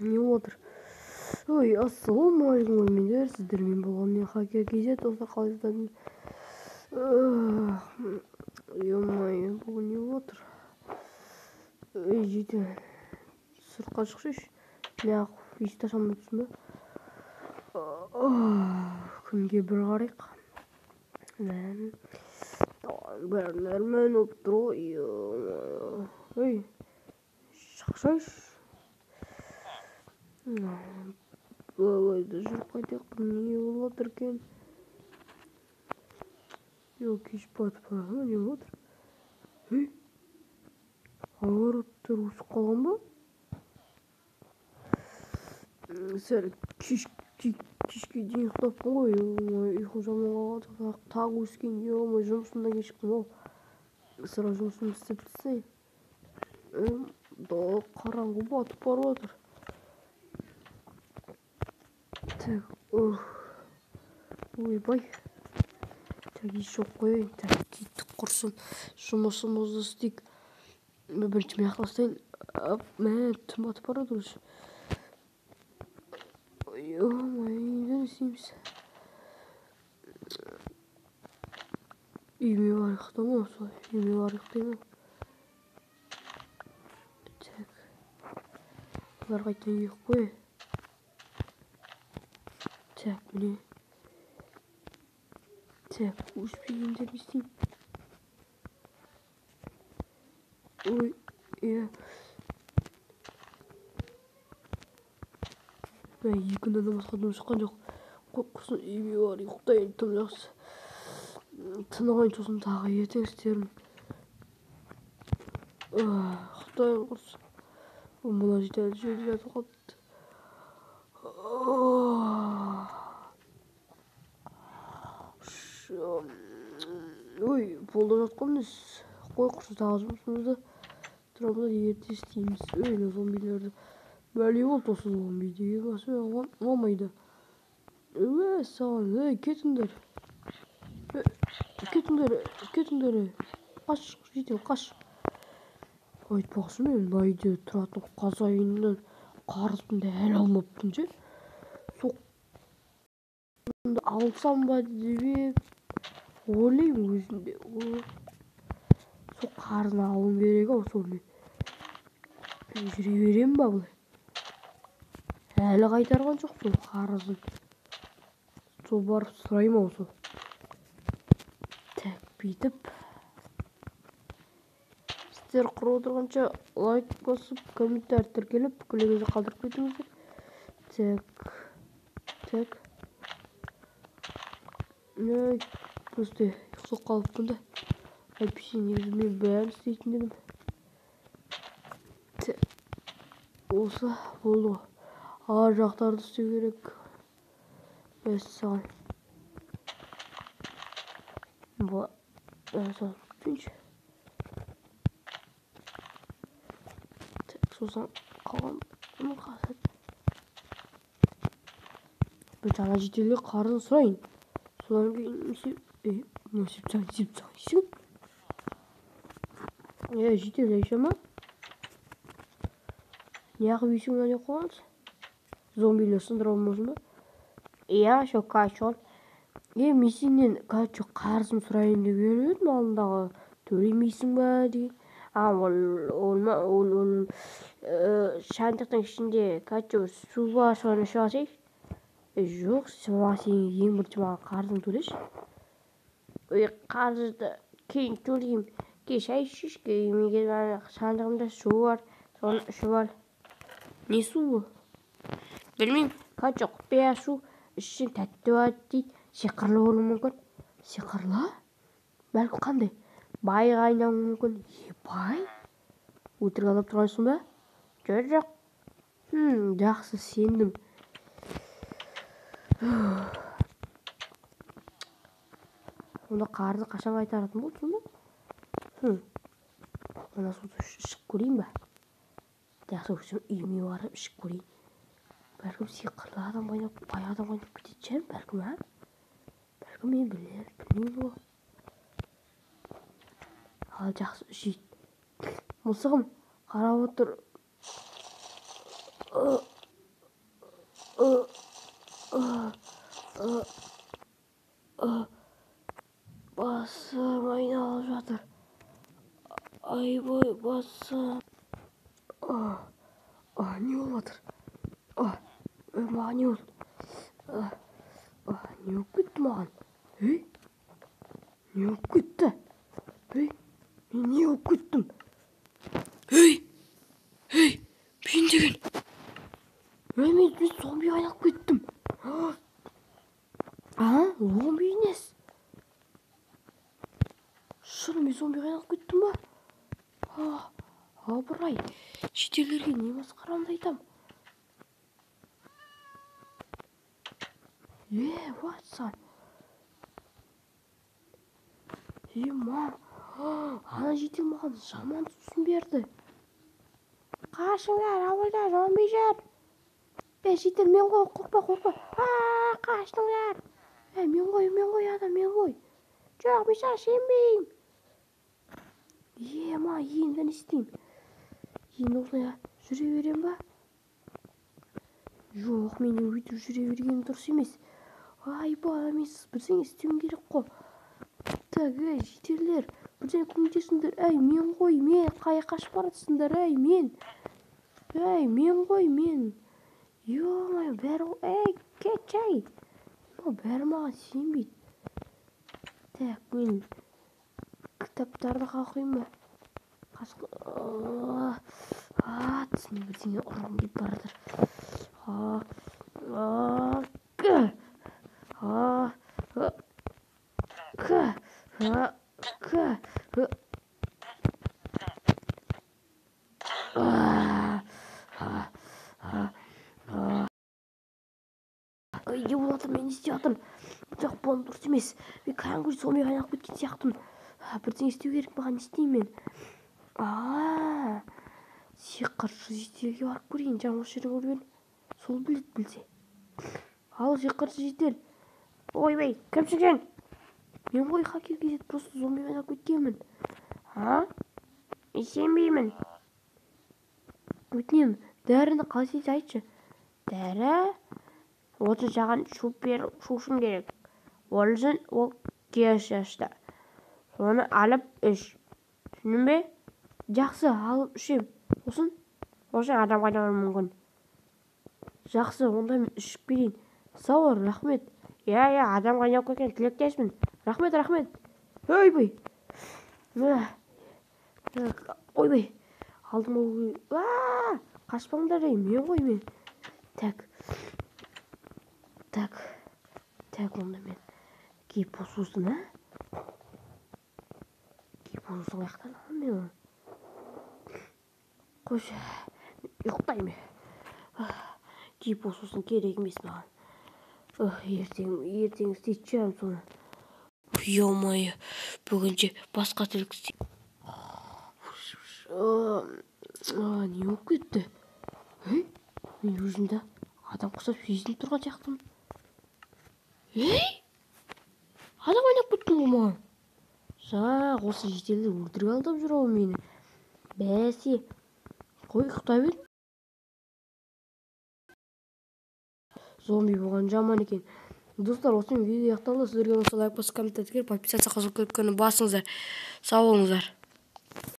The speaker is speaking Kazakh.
Не отыр. Ой, ассалаумағалейкум, мендер сіздермен болған мен хакер кезет осы қалайсыздар? Ё-моё, бүгін не отыр? Жете сыртқа шықшыш. Мен еш ташамын ба? Күнге бір қарайық. Бәрін өп тұр. Ой, шықшыш. Бұлайды жүріп қайтайық. Не болып отыр екен? Yok hiç batma. Ne olur? Ağırıптыр ұсып қалған ба? Сәл кешке дейін ұйықтаппын ғой. Ұйқым жаман қалды. Тағы өскен. Жұмысымда кешіктім ол. Сыра жұмысымды істеп тастайын. Қараңғы батып бара жатыр. Ойбай. Еш жоқ қояйын. Титтік құрсын. Жұмысымызды істейік. Бірінші мен ақтастайын. Түн батып бара жатыр. Ой-ой, істейміз. Үйме бар ұйықтама осылай. Үйме бар ұйықтаймын. Бұлар қайтан үйік қой. Міне. Өшпегендер не істеймін? Ой, екі күннен басқа дым шыққан жоқ. Құрсын үйме бар ұйықтайын. Тым жақсы. Тынығайын сосын тағы ертең істермін. Ұйықтайын құрсын. Мына жетелі жерде жатып қалыпты. Ой, болды жатқанбыз. Қой құрсын тағы жұмысымызды. Тұрамызда ерте істейміз. Өйлі зомбилерді. Бәле болды осы зомби деген басы оңамайды. Саған, кетіңдер. Кетіңдер. Қаш, жетел, қаш. Айтпақшы менайды тұратын қазайыннан қарызымды әлі алмаппын же. Соққымды алсам ба деп ойлаймын өзінде. Сол қарызын алуым керек ау сол мен. Жүре берем ба бұлай? Әлі қайтарған жоқ сол қарызын. Сол барып сұрайым ау сол. Бүйтіп. Сіздер құрып отырғанша лайк басып, комментарий тіркеліп, пікірлеріңізді қалдырып кетіңіздер. Просто ұйықтап қалыппын да. Әйтпесе негізі мен бәрін істейтін едім. Осы болды ғой. Ар жақтарды істеу керек. Мәссаған. Сосын күтінші. Сосын қалған қасат. Бір жаңа жетелге қарызын сұрайын. Содан кейін сепсаңсың. Жетел әйші ма? Неғып үйсің өне қоғаныз? Зомбилер сындырауы можын ба? Шо кашол. Мен сенен қарызым сұрайын деп едім алдындағы төлемейсің ба деген. Ол шандықтың ішінде су бар соны ішіп алсайшы. Жоқ, сен ең бірінші маған қарызың төлеші. Қарызды кейін төлеймін. Шай ішші, шандығымда су бар, соны ішіп ал. Не су бұл? Білмеймін, құпия су ішсең тәтті болады дейді. Сиқырлы болуы мүмкін. Сиқырлы? Бәлкім қандай? Байға айналуы мүмкін. Бай? Өтірік алып тұрғансың ба? Жоқ. Жақсы, сендім. Онда қарызы қашан қайтаратын болсын ба? Ана суды ішіп көрейін ба? Жақсы өшін үйме барып ішіп көрейін. Бәлкім сиқырлы адам қайнап, бай адам қайнап кететін шығар, бәлкім, мен білмеймін ғой. Ал жақсы жейді. мысығым қарап отыр. Басым айналып жатыр. Айбой, басым. Не болып жатыр? Маған не болды? Не болып кетті маған? Не болып кетті? Мен не болып кеттім? Мен деген. Мен зомби айналып кеттім. Зомби емес. Шын мен зомби айналып кеттім ба? Абырай, шетелдерге не масқарамды айтам? Ватсан. Мам, ана жетел маған жаман түсін берді. Қашыңдар, ауылда зомби жүр. Жетел, мен ғой, қорқпа. Қаштыңдар. Мен ғой, адам, мен ғой. Жоқ, мен саған сенбеймін. Енді не істеймін? Енді осылай жүре берем ба? Жоқ, мен өйтіп жүре бергенім дұрыс емес. Айбай, мен бірдеңе істеуім керек қой. Так, жетелдер, бірдеңе көмектесіңдер. Мен ғой, қай қашып баратсыңдар, мен ғой. Ё-моё, бәрі, кетшай. Бәрі маған сенбейді. Так, мен кітаптарды қақиын ба? Тісіне бірдеңе ұрғым келіп баратыр. Не болып жатыр, мен не істеп жатырмын? Жоқ, бұл дұрыс емес. Мен кәдімгі зомби айналып кеткен сияқтымын. Бірдеңе істеу керек, маған не істеймін мен? Сиқыршы жетелге барып көрейін, жаңа осы жерін көрген. Сол білсе. Ал, сиқыршы жетел. Ойбай, кімсің сен? Мен ғой хакер кезет, просто зомби айналып кеткенмін. Мен сенбеймін. Өтінемін, дәріні қалай істейсіз айтшы. Дәрі? Осы саған шушым керек. Ол үшін ол кешашты. Соны алып үш. Түсіндің бе? Жақсы, алып үшем. Осын адам қайнауы мүмкін. Жақсы, онда мен үшіп берейін. Сау ол, рахмет. Адам қайнауы кеткен тілектеспін. Рахмет. Ойбай. Ойбай. Алдым ой. Қашпаңдар, мен ғой мен. Так, онда мен кейіп босусын, Кейіп босусын қаяқтан алам мен оны. Қойшы, ұйықтаймын. Кейіп босусын керек емес маған. Ертең істейтін шығармын соны. Ё-моё, бүгінше басқа тірлік істеймін. Не болып кетті? Мен өзімді адам құсап сезініп тұрған сияқтымын. Адам айнап кеттің ғой маған. Осы жетелді өлтіріп алдап жүр ғой мені. Бәсе, қой ұйықтай бер. Зомби болған жаман екен. Достар, осы видео аяқталды. Сіздерге болса лайк басып, комментарий, подписаться, қосылып басыңыздар. Сау болыңыздар.